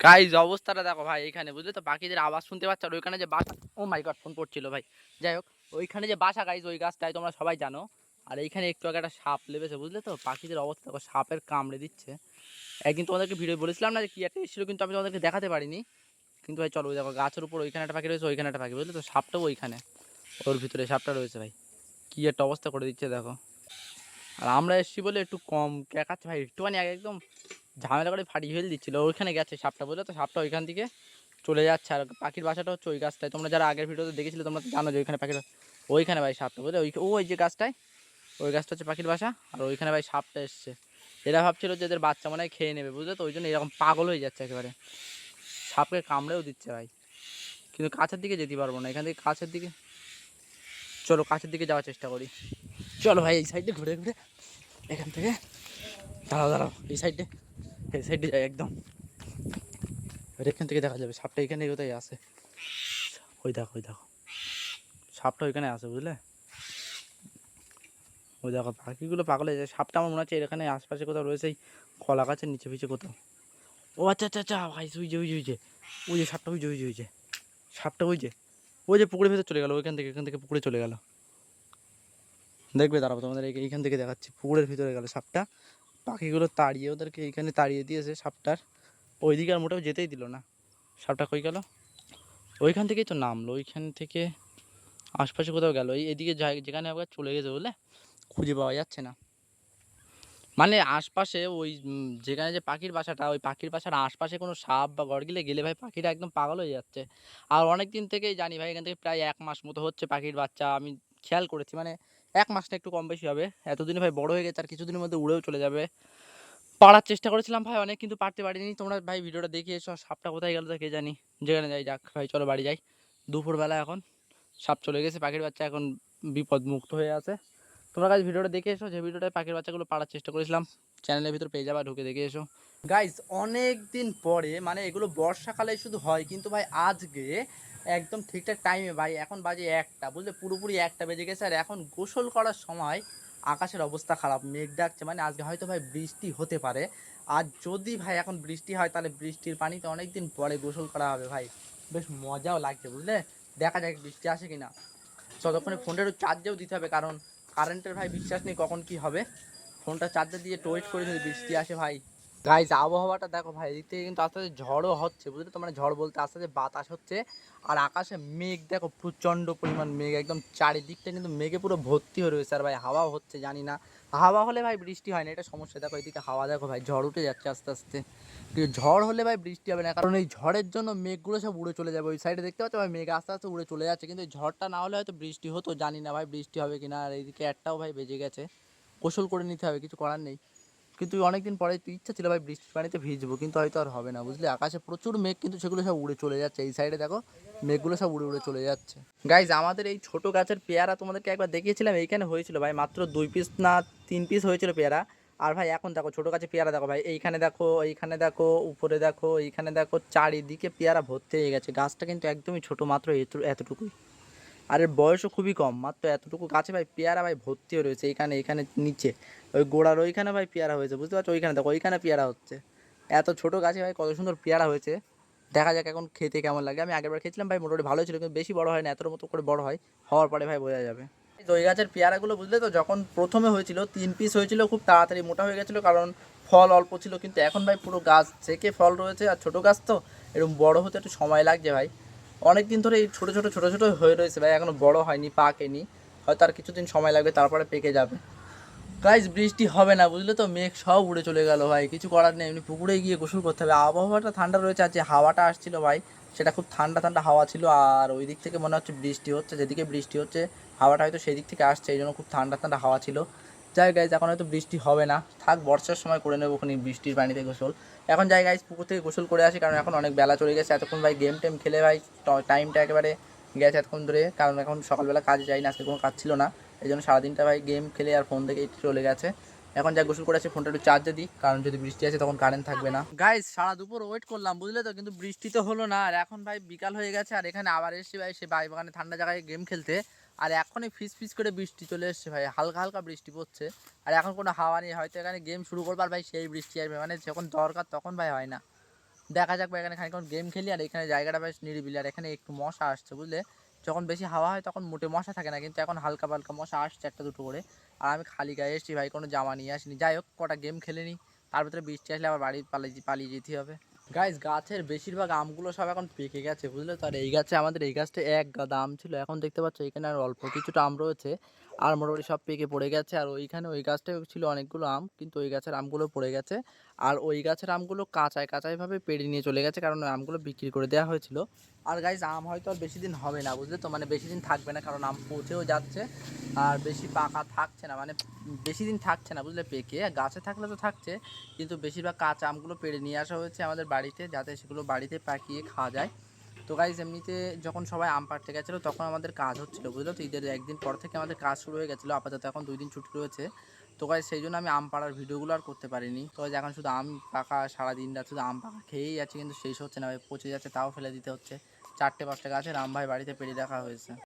Guys অবস্থাটা দেখো ভাই, এখানে বুঝলে তো পাখিদের আওয়াজ শুনতে পাচ্ছ, আর ওইখানে যে বাসা, ও মাই গড ফোন পড়ছিল ভাই। যাই হোক, ওইখানে যে বাসা গাইজ, ওই গাছটাই তোমরা সবাই জানো। আর এইখানে একটু আগে একটা সাপ লেগেছে বুঝলে তো, পাখিদের অবস্থা দেখো, সাপের কামড়ে দিচ্ছে। একদিন তোমাদেরকে ভিডিও বলেছিলাম না যে কি একটা এসেছিল, কিন্তু আমি তোমাদেরকে দেখাতে পারিনি। কিন্তু ভাই চলো, ওই দেখো গাছের উপর ওইখানে একটা পাখি রয়েছে, ওইখানে একটা পাখি বুঝলে তো, সাপটাও ওইখানে, ওর ভিতরে সাপটা রয়েছে ভাই। কি একটা অবস্থা করে দিচ্ছে দেখো। আর আমরা এসেছি বলে একটু কম ক্যাকাচ্ছে ভাই, একটুখানি আগে একদম ঝামেলা করে ফাটিয়ে ফেলে দিচ্ছিল। ওইখানে গেছে সাপটা বুঝলে তো, সাপটা ওইখান থেকে চলে যাচ্ছে। আর পাখির বাসাটা হচ্ছে ওই গাছটায়, তোমরা যারা আগের ভিডিওতে দেখেছিলে তোমরা তো জানো যে ওইখানে পাখির, ওইখানে ভাই সাপটা বুঝলে, ওই যে গাছটায়, ওই গাছটা হচ্ছে পাখির বাসা। আর ওইখানে ভাই সাপটা এসছে। এরা ভাবছিল যে এদের বাচ্চা মনে হয় খেয়ে নেবে বুঝলে তো, ওই জন্য এরকম পাগল হয়ে যাচ্ছে একেবারে, সাপকে কামড়েও দিচ্ছে ভাই। কিন্তু কাছের দিকে যেতে পারবো না, এখান থেকে কাছের দিকে, চলো কাছের দিকে যাওয়ার চেষ্টা করি। চলো ভাই এই সাইডে ঘুরে ঘুরে এখান থেকে, দাঁড়াও দাঁড়াও, এই সাইডে যাই একদম, এখান থেকে দেখা যাবে সাপটা এখানে কোথায় আছে। ওই দেখো, ওই দেখো সাপটা ওইখানে আছে বুঝলে। ওই দেখো পাখিগুলো পাগল হয়ে যায়, সাপটা আমার মনে হচ্ছে এখানে আশপাশে কোথাও রয়েছে, এই কলা গাছের নিচে ফিচে কোথাও। ও আচ্ছা আচ্ছা আচ্ছা ভাই, ওই যে সাপটা, ওই যে সাপটা, ওই যে পুকুরের ভেতর চলে গেল, এখান থেকে পুকুরে চলে গেল। দেখবে দাঁড়াবো তোমাদের এইখান থেকে দেখাচ্ছি, পুকুরের ভিতরে গেল সাপটা। পাখিগুলো তাড়িয়ে ওদেরকে এইখানে তাড়িয়ে দিয়েছে সাপটার, ওইদিকে আর মোটেও যেতেই দিল না। সাপটা কই গেল, ওইখান থেকেই তো নামলো, ওইখান থেকে আশপাশে কোথাও গেল, এইদিকে যেখানে আবার চলে গেছে বলে খুঁজে পাওয়া যাচ্ছে না। মানে আশপাশে ওই যেখানে যে পাখির বাসাটা, ওই পাখির বাসার আশপাশে কোনো সাপ বা গড়গিলে গেলে ভাই পাখিটা একদম পাগল হয়ে যাচ্ছে। আর অনেক দিন থেকেই জানি ভাই, এখান থেকে প্রায় 1 মাস মতো হচ্ছে পাখির বাচ্চা আমি খেয়াল করেছি, মানে 1 মাস না একটু কম বেশি হবে, এতদিনে ভাই বড় হয়ে গেছে, আর কিছুদিনের মধ্যে উড়েও চলে যাবে। পাড়ার চেষ্টা করেছিলাম ভাই অনেক, কিন্তু পারতে পারিনি। তোমরা ভাই ভিডিওটা দেখে এসো, সাপটা কোথায় গেল তা কে জানি। যেখানে যাই যাক ভাই, চলো বাড়ি যাই। দুপুরবেলা এখন, সাপ চলে গেছে, পাখির বাচ্চা এখন বিপদ মুক্ত হয়ে আছে। তোমরা গাইজ ভিডিওটা দেখে এসো, যে ভিডিওটায় পাখির বাচ্চাগুলো পাড়ার চেষ্টা করেছিলাম, চ্যানেলের ভিতর পেয়ে যাবা, ঢুকে দেখে এসো। গাইজ অনেক দিন পরে, মানে এগুলো বর্ষাকালে শুধু হয়, কিন্তু ভাই আজকে একদম ঠিকঠাক টাইমে ভাই, এখন বাজে 1টা বুঝলে, পুরোপুরি 1টা বেজে গেছে। আর এখন গোসল করার সময় আকাশের অবস্থা খারাপ, মেঘ ডাকছে, মানে আজকে হয়তো ভাই বৃষ্টি হতে পারে। আর যদি ভাই এখন বৃষ্টি হয়, তাহলে বৃষ্টির পানিতে অনেক দিন পরে গোসল করা হবে ভাই, বেশ মজাও লাগছে বুঝলে। দেখা যাক বৃষ্টি আসে কিনা। ততক্ষণে ফোনটা একটু চার্জেও দিতে হবে, কারণ কারেন্টের ভাই বিশ্বাস নেই কখন কি হবে। ফোনটা চার্জার দিয়ে ওয়েট করে যদি বৃষ্টি আসে ভাই। গাইজ আবহাওয়াটা দেখো ভাই, এদিক থেকে কিন্তু আস্তে আস্তে ঝড়ও হচ্ছে বুঝলে তো, মানে ঝড় বলতে আস্তে আস্তে বাতাস হচ্ছে। আর আকাশে মেঘ দেখো, প্রচণ্ড পরিমাণ মেঘ, একদম চারিদিকটা কিন্তু মেঘে পুরো ভর্তি হয়ে রয়েছে। আর ভাই হাওয়াও হচ্ছে, জানি না হাওয়া হলে ভাই বৃষ্টি হয় না, এটা সমস্যা। দেখো এদিকে হাওয়া দেখো ভাই, ঝড় উঠে যাচ্ছে আস্তে আস্তে। কিন্তু ঝড় হলে ভাই বৃষ্টি হবে না, কারণ এই ঝড়ের জন্য মেঘগুলো সব উড়ে চলে যাবে। ওই সাইডে দেখতে পাচ্ছ ভাই, মেঘ আস্তে আস্তে উড়ে চলে যাচ্ছে, কিন্তু এই ঝড়টা না হলে হয়তো বৃষ্টি হতো, জানি না ভাই বৃষ্টি হবে কিনা। আর এইদিকে 1টাও ভাই বেজে গেছে, গোসল করে নিতে হবে, কিছু করার নেই। কিন্তু অনেকদিন পরে তো ইচ্ছা ছিল ভাই বৃষ্টির পানিতে ভিজবো, কিন্তু হয়তো আর হবে না বুঝলি। আকাশে প্রচুর মেঘ, কিন্তু সেগুলো সব উড়ে চলে যাচ্ছে, এই সাইডে দেখো মেঘগুলো সব উড়ে উড়ে চলে যাচ্ছে। গাইজ আমাদের এই ছোট গাছের পেয়ারা তোমাদেরকে একবার দেখিয়েছিলাম, এইখানে হয়েছিল ভাই মাত্র 2 পিস না 3 পিস হয়েছিল পেয়ারা। আর ভাই এখন দেখো ছোট গাছে পেয়ারা দেখো ভাই, এইখানে দেখো উপরে দেখো, এইখানে দেখো, চারিদিকে পেয়ারা ভর্তি হয়ে গেছে। গাছটা কিন্তু একদমই ছোট, মাত্র এতটুকুই। আর এর বয়সও খুবই কম, মাত্র এতটুকু গাছে ভাই পেয়ারা ভাই ভর্তি হয়ে রয়েছে। এইখানে এখানে নিচে ওই গোড়ার ওইখানে ভাই পেয়ারা হয়েছে বুঝতে পারছো, ওইখানে দেখো ওইখানে পেয়ারা হচ্ছে। এত ছোট গাছে ভাই কত সুন্দর পেয়ারা হয়েছে। দেখা যাক এখন খেতে কেমন লাগে। আমি আগেরবার খেয়েছিলাম ভাই, মোটামুটি ভালো ছিল, কিন্তু বেশি বড় হয় না, এতর মতো করে বড় হয়, হওয়ার পরে ভাই বোঝা যাবে। তো ওই গাছের পেয়ারাগুলো বুঝলে তো, যখন প্রথমে হয়েছিল 3 পিস হয়েছিল, খুব তাড়াতাড়ি মোটা হয়ে গেছিলো, কারণ ফল অল্প ছিল। কিন্তু এখন ভাই পুরো গাছ থেকে ফল রয়েছে, আর ছোটো গাছ তো এরকম বড় হতে একটু সময় লাগছে ভাই। অনেক দিন ধরে এই ছোটো ছোটো হয়ে রয়েছে ভাই, এখনও বড় হয়নি, পাকেনি, হয়তো আর কিছুদিন সময় লাগবে, তারপরে পেকে যাবে। গাইজ বৃষ্টি হবে না বুঝলে তো, মেঘ সব উড়ে চলে গেল ভাই, কিছু করার নেই, এমনি পুকুরে গিয়ে গোসল করতে হবে। আবহাওয়াটা ঠান্ডা রয়েছে, আর যে হাওয়াটা আসছিল ভাই, সেটা খুব ঠান্ডা ঠান্ডা হাওয়া ছিল। আর ওই দিক থেকে মনে হচ্ছে বৃষ্টি হচ্ছে, যেদিকে বৃষ্টি হচ্ছে হাওয়াটা হয়তো সেই দিক থেকে আসছে, এই জন্য খুব ঠান্ডা ঠান্ডা হাওয়া ছিল। যাই গাইজ এখন হয়তো বৃষ্টি হবে না, থাক বর্ষার সময় করে নেবো ওখানে বৃষ্টির পানিতে গোসল। এখন যাই গাইজ পুকুর থেকে গোসল করে আসি, কারণ এখন অনেক বেলা চলে গেছে। এতক্ষণ ভাই গেম টেম খেলে ভাই টাইমটা একেবারে গেছে এতক্ষণ ধরে, কারণ এখন সকালবেলা কাজে যাই না, আজকে কোনো কাজ ছিল না, এই জন্য সারাদিনটা ভাই গেম খেলে আর ফোন দেখেই চলে গেছে। এখন যা গোসল করে আছে, ফোনটা একটু চার্জে দিই, কারণ যদি বৃষ্টি আসে তখন কারেন্ট থাকবে না। গাইজ সারা দুপুর ওয়েট করলাম বুঝলে তো, কিন্তু বৃষ্টি তো হলো না। আর এখন ভাই বিকাল হয়ে গেছে, আর এখানে আবার এসেছি ভাই সে ভাই বাগানে ঠান্ডা জায়গায় গেম খেলতে। আর এখনই ফিস ফিস করে বৃষ্টি চলে এসছে ভাই, হালকা হালকা বৃষ্টি পড়ছে। আর এখন কোনো হাওয়া নেই, হয়তো এখানে গেম শুরু করবার ভাই সেই বৃষ্টি আসবে, মানে যখন দরকার তখন ভাই হয় না। দেখা যাক ভাই, এখানে খানিকক্ষণ গেম খেলি। আর এখানে জায়গাটা বেশ নিরিবিলি, আর এখানে একটু মশা আসছে বুঝলে। যখন বেশি হাওয়া হয় তখন মোটে মশা থাকে না, কিন্তু এখন হালকা পালকা মশা আসছে একটা দুটো করে। আর আমি খালি গায়ে এসেছি ভাই, কোনো জামা নিয়ে আসিনি। যাই হোক, কটা গেম খেলে নিই, তার ভিতরে বৃষ্টি আসলে আবার বাড়ি পালিয়ে যেতে হবে। গাইস, গাছের বেশিরভাগ আমগুলো সব এখন পেকে গেছে বুঝলে তো। আর এই গাছে, আমাদের এই গাছটা এক গাদা আম ছিল, এখন দেখতে পাচ্ছ এখানে আর অল্প কিছুটা আম রয়েছে। আর মোটামুটি সব পেকে পড়ে গেছে। আর ওইখানে ওই গাছটায় ছিল অনেকগুলো আম, কিন্তু ওই গাছের আমগুলো পড়ে গেছে। আর ওই গাছের আমগুলো কাঁচাইভাবে পেড়ে নিয়ে চলে গেছে, কারণ ওই আমগুলো বিক্রি করে দেওয়া হয়েছিল। আর গাইস, আম হয়তো আর বেশি দিন হবে না বুঝলে তো, মানে বেশি দিন থাকবে না, কারণ আম পচেও যাচ্ছে। আর বেশি পাকা থাকছে না, মানে বেশি দিন থাকছে না বুঝলে পেকে। গাছে থাকলে তো থাকছে, কিন্তু বেশিরভাগ কাঁচা আমগুলো পেড়ে নিয়ে আসা হয়েছে আমাদের বাড়িতে, যাতে সেগুলো বাড়িতে পাকিয়ে খাওয়া যায়। তো গাইস, এমনিতে যখন সবাই আম পাড়তে গেছিলো তখন আমাদের কাজ হচ্ছিলো বুঝলো তো। ঈদের একদিন পর থেকে আমাদের কাজ শুরু হয়ে গেছিলো, আপাতত এখন 2 দিন ছুটি রয়েছে। তো গাইস, সেই জন্য আমি আম পাড়ার ভিডিওগুলো আর করতে পারিনি। তো গাইস, এখন শুধু আম পাকা, সারাদিন রাত শুধু আম পাকা খেয়েই যাচ্ছে, কিন্তু শেষ হচ্ছে না ভাই, পচে যাচ্ছে, তাও ফেলে দিতে হচ্ছে। 4টে 5টে গাছের আম ভাই বাড়িতে পেড়ে রাখা হয়েছে।